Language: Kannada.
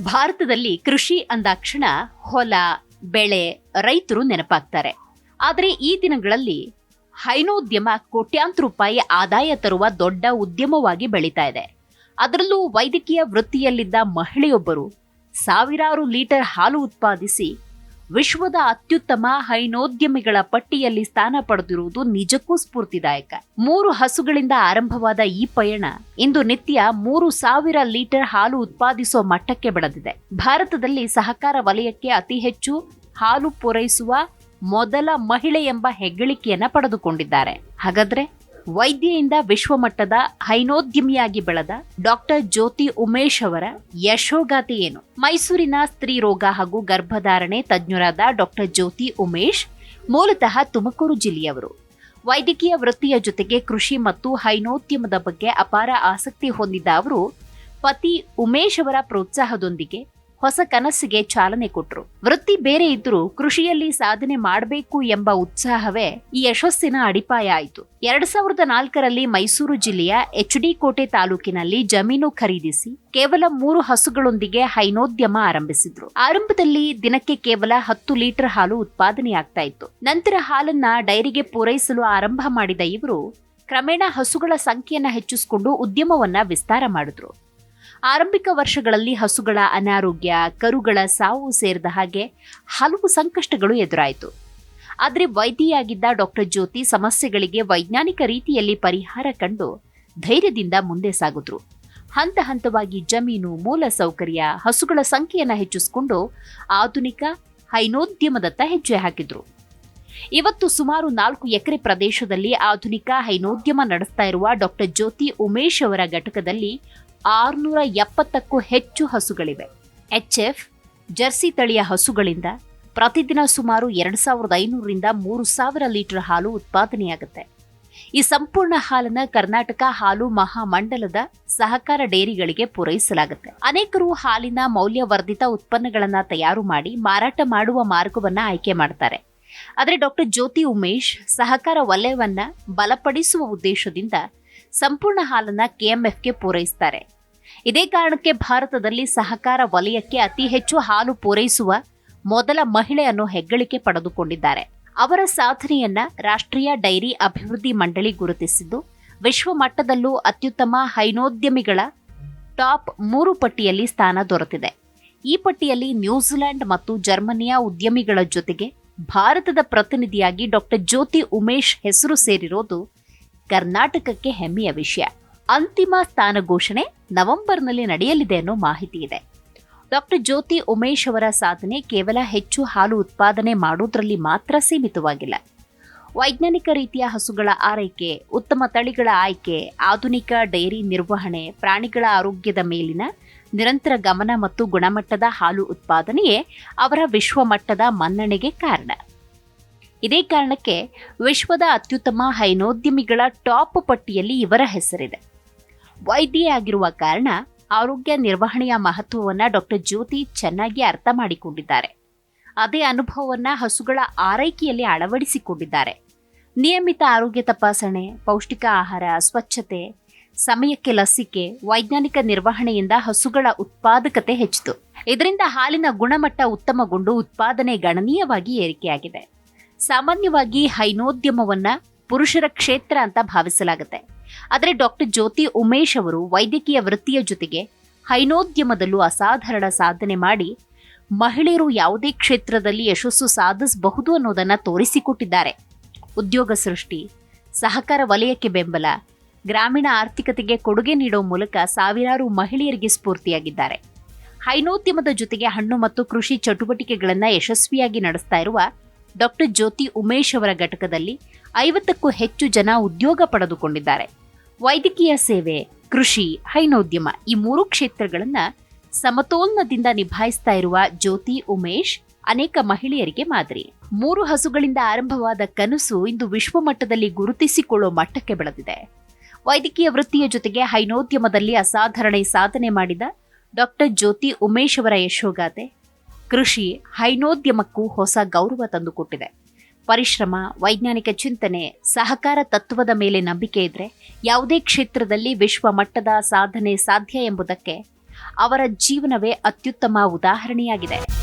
ಭಾರತದಲ್ಲಿ ಕೃಷಿ ಅಂದಾಕ್ಷಣ ಹೊಲ, ಬೆಳೆ, ರೈತರು ನೆನಪಾಗ್ತಾರೆ. ಆದರೆ ಈ ದಿನಗಳಲ್ಲಿ ಹೈನೋದ್ಯಮ ಕೋಟ್ಯಾಂತರ ರೂಪಾಯಿ ಆದಾಯ ತರುವ ದೊಡ್ಡ ಉದ್ಯಮವಾಗಿ ಬೆಳೀತಾ ಇದೆ. ಅದರಲ್ಲೂ ವೈದ್ಯಕೀಯ ವೃತ್ತಿಯಲ್ಲಿದ್ದ ಮಹಿಳೆಯೊಬ್ಬರು ಸಾವಿರಾರು ಲೀಟರ್ ಹಾಲು ಉತ್ಪಾದಿಸಿ ವಿಶ್ವದ ಅತ್ಯುತ್ತಮ ಹೈನೋದ್ಯಮಿಗಳ ಪಟ್ಟಿಯಲ್ಲಿ ಸ್ಥಾನ ಪಡೆದಿರುವುದು ನಿಜಕ್ಕೂ ಸ್ಫೂರ್ತಿದಾಯಕ. 3 ಹಸುಗಳಿಂದ ಆರಂಭವಾದ ಈ ಪಯಣ ಇಂದು ನಿತ್ಯ 3,000 ಲೀಟರ್ ಹಾಲು ಉತ್ಪಾದಿಸುವ ಮಟ್ಟಕ್ಕೆ ಬೆಳೆದಿದೆ. ಭಾರತದಲ್ಲಿ ಸಹಕಾರ ವಲಯಕ್ಕೆ ಅತಿ ಹೆಚ್ಚು ಹಾಲು ಪೂರೈಸುವ ಮೊದಲ ಮಹಿಳೆ ಎಂಬ ಹೆಗ್ಗಳಿಕೆಯನ್ನ ಪಡೆದುಕೊಂಡಿದ್ದಾರೆ. ಹಾಗಾದ್ರೆ ವೈದ್ಯೆಯಿಂದ ವಿಶ್ವಮಟ್ಟದ ಹೈನೋದ್ಯಮಿಯಾಗಿ ಬೆಳೆದ ಡಾಕ್ಟರ್ ಜ್ಯೋತಿ ಉಮೇಶ್ ಅವರ ಯಶೋಗಾಥೆ ಏನು? ಮೈಸೂರಿನ ಸ್ತ್ರೀ ರೋಗ ಹಾಗೂ ಗರ್ಭಧಾರಣೆ ತಜ್ಞರಾದ ಡಾಕ್ಟರ್ ಜ್ಯೋತಿ ಉಮೇಶ್ ಮೂಲತಃ ತುಮಕೂರು ಜಿಲ್ಲೆಯವರು. ವೈದ್ಯಕೀಯ ವೃತ್ತಿಯ ಜೊತೆಗೆ ಕೃಷಿ ಮತ್ತು ಹೈನೋದ್ಯಮದ ಬಗ್ಗೆ ಅಪಾರ ಆಸಕ್ತಿ ಹೊಂದಿದ್ದ ಅವರು ಪತಿ ಉಮೇಶ್ ಅವರ ಪ್ರೋತ್ಸಾಹದೊಂದಿಗೆ ಹೊಸ ಕನಸಿಗೆ ಚಾಲನೆ ಕೊಟ್ಟರು. ವೃತ್ತಿ ಬೇರೆ ಇದ್ರೂ ಕೃಷಿಯಲ್ಲಿ ಸಾಧನೆ ಮಾಡಬೇಕು ಎಂಬ ಉತ್ಸಾಹವೇ ಈ ಯಶಸ್ಸಿನ ಅಡಿಪಾಯ ಆಯಿತು. 2004ರಲ್ಲಿ ಮೈಸೂರು ಜಿಲ್ಲೆಯ HD ಕೋಟೆ ತಾಲೂಕಿನಲ್ಲಿ ಜಮೀನು ಖರೀದಿಸಿ ಕೇವಲ 3 ಹಸುಗಳೊಂದಿಗೆ ಹೈನೋದ್ಯಮ ಆರಂಭಿಸಿದ್ರು. ಆರಂಭದಲ್ಲಿ ದಿನಕ್ಕೆ ಕೇವಲ 10 ಲೀಟರ್ ಹಾಲು ಉತ್ಪಾದನೆಯಾಗ್ತಾ ಇತ್ತು. ನಂತರ ಹಾಲನ್ನ ಡೈರಿಗೆ ಪೂರೈಸಲು ಆರಂಭ ಮಾಡಿದ ಇವರು ಕ್ರಮೇಣ ಹಸುಗಳ ಸಂಖ್ಯೆಯನ್ನ ಹೆಚ್ಚಿಸಿಕೊಂಡು ಉದ್ಯಮವನ್ನ ವಿಸ್ತಾರ ಮಾಡಿದ್ರು. ಆರಂಭಿಕ ವರ್ಷಗಳಲ್ಲಿ ಹಸುಗಳ ಅನಾರೋಗ್ಯ, ಕರುಗಳ ಸಾವು ಸೇರಿದ ಹಾಗೆ ಹಲವು ಸಂಕಷ್ಟಗಳು ಎದುರಾಯಿತು. ಆದರೆ ವೈದ್ಯೆಯಾಗಿದ್ದ ಡಾಕ್ಟರ್ ಜ್ಯೋತಿ ಸಮಸ್ಯೆಗಳಿಗೆ ವೈಜ್ಞಾನಿಕ ರೀತಿಯಲ್ಲಿ ಪರಿಹಾರ ಕಂಡು ಧೈರ್ಯದಿಂದ ಮುಂದೆ ಸಾಗಿದ್ರು. ಹಂತ ಹಂತವಾಗಿ ಜಮೀನು, ಮೂಲ ಸೌಕರ್ಯ, ಹಸುಗಳ ಸಂಖ್ಯೆಯನ್ನು ಹೆಚ್ಚಿಸಿಕೊಂಡು ಆಧುನಿಕ ಹೈನೋದ್ಯಮದತ್ತ ಹೆಜ್ಜೆ ಹಾಕಿದ್ರು. ಇವತ್ತು ಸುಮಾರು 4 ಎಕರೆ ಪ್ರದೇಶದಲ್ಲಿ ಆಧುನಿಕ ಹೈನೋದ್ಯಮ ನಡೆಸ್ತಾ ಇರುವ ಡಾಕ್ಟರ್ ಜ್ಯೋತಿ ಉಮೇಶ್ ಅವರ ಘಟಕದಲ್ಲಿ 670ಕ್ಕೂ ಹೆಚ್ಚು ಹಸುಗಳಿವೆ. HF ಜರ್ಸಿ ತಳಿಯ ಹಸುಗಳಿಂದ ಪ್ರತಿದಿನ ಸುಮಾರು 2500ರಿಂದ 3000 ಲೀಟರ್ ಹಾಲು ಉತ್ಪಾದನೆಯಾಗುತ್ತೆ. ಈ ಸಂಪೂರ್ಣ ಹಾಲನ್ನು ಕರ್ನಾಟಕ ಹಾಲು ಮಹಾಮಂಡಲದ ಸಹಕಾರ ಡೇರಿಗಳಿಗೆ ಪೂರೈಸಲಾಗುತ್ತೆ. ಅನೇಕರು ಹಾಲಿನ ಮೌಲ್ಯವರ್ಧಿತ ಉತ್ಪನ್ನಗಳನ್ನು ತಯಾರು ಮಾಡಿ ಮಾರಾಟ ಮಾಡುವ ಮಾರ್ಗವನ್ನ ಆಯ್ಕೆ ಮಾಡ್ತಾರೆ. ಆದರೆ ಡಾಕ್ಟರ್ ಜ್ಯೋತಿ ಉಮೇಶ್ ಸಹಕಾರ ವಲಯವನ್ನ ಬಲಪಡಿಸುವ ಉದ್ದೇಶದಿಂದ ಸಂಪೂರ್ಣ ಹಾಲನ್ನ KMFಗೆ ಪೂರೈಸುತ್ತಾರೆ. ಇದೇ ಕಾರಣಕ್ಕೆ ಭಾರತದಲ್ಲಿ ಸಹಕಾರ ವಲಯಕ್ಕೆ ಅತಿ ಹೆಚ್ಚು ಹಾಲು ಪೂರೈಸುವ ಮೊದಲ ಮಹಿಳೆ ಅನ್ನೋ ಹೆಗ್ಗಳಿಕೆ ಪಡೆದುಕೊಂಡಿದ್ದಾರೆ. ಅವರ ಸಾಧನೆಯನ್ನ ರಾಷ್ಟ್ರೀಯ ಡೈರಿ ಅಭಿವೃದ್ಧಿ ಮಂಡಳಿ ಗುರುತಿಸಿದ್ದು ವಿಶ್ವ ಮಟ್ಟದಲ್ಲೂ ಅತ್ಯುತ್ತಮ ಹೈನೋದ್ಯಮಿಗಳ ಟಾಪ್ 3 ಪಟ್ಟಿಯಲ್ಲಿ ಸ್ಥಾನ ದೊರೆತಿದೆ. ಈ ಪಟ್ಟಿಯಲ್ಲಿ ನ್ಯೂಜಿಲೆಂಡ್ ಮತ್ತು ಜರ್ಮನಿಯ ಉದ್ಯಮಿಗಳ ಜೊತೆಗೆ ಭಾರತದ ಪ್ರತಿನಿಧಿಯಾಗಿ ಡಾಕ್ಟರ್ ಜ್ಯೋತಿ ಉಮೇಶ್ ಹೆಸರು ಸೇರಿರೋದು ಕರ್ನಾಟಕಕ್ಕೆ ಹೆಮ್ಮೆಯ ವಿಷಯ. ಅಂತಿಮ ಸ್ಥಾನ ಘೋಷಣೆ ನವೆಂಬರ್ನಲ್ಲಿ ನಡೆಯಲಿದೆ ಅನ್ನೋ ಮಾಹಿತಿ ಇದೆ. ಡಾಕ್ಟರ್ ಜ್ಯೋತಿ ಉಮೇಶ್ ಅವರ ಸಾಧನೆ ಕೇವಲ ಹೆಚ್ಚು ಹಾಲು ಉತ್ಪಾದನೆ ಮಾಡೋದ್ರಲ್ಲಿ ಮಾತ್ರ ಸೀಮಿತವಾಗಿಲ್ಲ. ವೈಜ್ಞಾನಿಕ ರೀತಿಯ ಹಸುಗಳ ಆರೈಕೆ, ಉತ್ತಮ ತಳಿಗಳ ಆಯ್ಕೆ, ಆಧುನಿಕ ಡೈರಿ ನಿರ್ವಹಣೆ, ಪ್ರಾಣಿಗಳ ಆರೋಗ್ಯದ ಮೇಲಿನ ನಿರಂತರ ಗಮನ ಮತ್ತು ಗುಣಮಟ್ಟದ ಹಾಲು ಉತ್ಪಾದನೆಯೇ ಅವರ ವಿಶ್ವಮಟ್ಟದ ಮನ್ನಣೆಗೆ ಕಾರಣ. ಇದೇ ಕಾರಣಕ್ಕೆ ವಿಶ್ವದ ಅತ್ಯುತ್ತಮ ಹೈನೋದ್ಯಮಿಗಳ ಟಾಪ್ ಪಟ್ಟಿಯಲ್ಲಿ ಇವರ ಹೆಸರಿದೆ. ವೈದ್ಯೆಯಾಗಿರುವ ಕಾರಣ ಆರೋಗ್ಯ ನಿರ್ವಹಣೆಯ ಮಹತ್ವವನ್ನು ಡಾಕ್ಟರ್ ಜ್ಯೋತಿ ಚೆನ್ನಾಗಿ ಅರ್ಥ ಮಾಡಿಕೊಂಡಿದ್ದಾರೆ. ಅದೇ ಅನುಭವವನ್ನು ಹಸುಗಳ ಆರೈಕೆಯಲ್ಲಿ ಅಳವಡಿಸಿಕೊಂಡಿದ್ದಾರೆ. ನಿಯಮಿತ ಆರೋಗ್ಯ ತಪಾಸಣೆ, ಪೌಷ್ಟಿಕ ಆಹಾರ, ಸ್ವಚ್ಛತೆ, ಸಮಯಕ್ಕೆ ಲಸಿಕೆ, ವೈಜ್ಞಾನಿಕ ನಿರ್ವಹಣೆಯಿಂದ ಹಸುಗಳ ಉತ್ಪಾದಕತೆ ಹೆಚ್ಚಿತು. ಇದರಿಂದ ಹಾಲಿನ ಗುಣಮಟ್ಟ ಉತ್ತಮಗೊಂಡು ಉತ್ಪಾದನೆ ಗಣನೀಯವಾಗಿ ಏರಿಕೆಯಾಗಿದೆ. ಸಾಮಾನ್ಯವಾಗಿ ಹೈನೋದ್ಯಮವನ್ನ ಪುರುಷರ ಕ್ಷೇತ್ರ ಅಂತ ಭಾವಿಸಲಾಗುತ್ತೆ. ಆದರೆ ಡಾಕ್ಟರ್ ಜ್ಯೋತಿ ಉಮೇಶ್ ಅವರು ವೈದ್ಯಕೀಯ ವೃತ್ತಿಯ ಜೊತೆಗೆ ಹೈನೋದ್ಯಮದಲ್ಲೂ ಅಸಾಧಾರಣ ಸಾಧನೆ ಮಾಡಿ ಮಹಿಳೆಯರು ಯಾವುದೇ ಕ್ಷೇತ್ರದಲ್ಲಿ ಯಶಸ್ಸು ಸಾಧಿಸಬಹುದು ಅನ್ನೋದನ್ನ ತೋರಿಸಿಕೊಟ್ಟಿದ್ದಾರೆ. ಉದ್ಯೋಗ ಸೃಷ್ಟಿ, ಸಹಕಾರ ವಲಯಕ್ಕೆ ಬೆಂಬಲ, ಗ್ರಾಮೀಣ ಆರ್ಥಿಕತೆಗೆ ಕೊಡುಗೆ ನೀಡುವ ಮೂಲಕ ಸಾವಿರಾರು ಮಹಿಳೆಯರಿಗೆ ಸ್ಫೂರ್ತಿಯಾಗಿದ್ದಾರೆ. ಹೈನೋದ್ಯಮದ ಜೊತೆಗೆ ಹಣ್ಣು ಮತ್ತು ಕೃಷಿ ಚಟುವಟಿಕೆಗಳನ್ನು ಯಶಸ್ವಿಯಾಗಿ ನಡೆಸ್ತಾ ಇರುವ ಡಾಕ್ಟರ್ ಜ್ಯೋತಿ ಉಮೇಶ್ ಅವರ ಘಟಕದಲ್ಲಿ 50ಕ್ಕೂ ಹೆಚ್ಚು ಜನ ಉದ್ಯೋಗ ಪಡೆದುಕೊಂಡಿದ್ದಾರೆ. ವೈದ್ಯಕೀಯ ಸೇವೆ, ಕೃಷಿ, ಹೈನೋದ್ಯಮ ಈ 3 ಕ್ಷೇತ್ರಗಳನ್ನ ಸಮತೋಲನದಿಂದ ನಿಭಾಯಿಸ್ತಾ ಇರುವ ಜ್ಯೋತಿ ಉಮೇಶ್ ಅನೇಕ ಮಹಿಳೆಯರಿಗೆ ಮಾದರಿ. 3 ಹಸುಗಳಿಂದ ಆರಂಭವಾದ ಕನಸು ಇಂದು ವಿಶ್ವಮಟ್ಟದಲ್ಲಿ ಗುರುತಿಸಿಕೊಳ್ಳುವ ಮಟ್ಟಕ್ಕೆ ಬೆಳೆದಿದೆ. ವೈದ್ಯಕೀಯ ವೃತ್ತಿಯ ಜೊತೆಗೆ ಹೈನೋದ್ಯಮದಲ್ಲಿ ಅಸಾಧಾರಣ ಸಾಧನೆ ಮಾಡಿದ ಡಾಕ್ಟರ್ ಜ್ಯೋತಿ ಉಮೇಶ್ ಅವರ ಯಶೋಗಾಥೆ ಕೃಷಿ, ಹೈನೋದ್ಯಮಕ್ಕೂ ಹೊಸ ಗೌರವ ತಂದುಕೊಟ್ಟಿದೆ. ಪರಿಶ್ರಮ, ವೈಜ್ಞಾನಿಕ ಚಿಂತನೆ, ಸಹಕಾರ ತತ್ವದ ಮೇಲೆ ನಂಬಿಕೆ ಇದ್ರೆ ಯಾವುದೇ ಕ್ಷೇತ್ರದಲ್ಲಿ ವಿಶ್ವ ಮಟ್ಟದ ಸಾಧನೆ ಸಾಧ್ಯ ಎಂಬುದಕ್ಕೆ ಅವರ ಜೀವನವೇ ಅತ್ಯುತ್ತಮ ಉದಾಹರಣೆಯಾಗಿದೆ.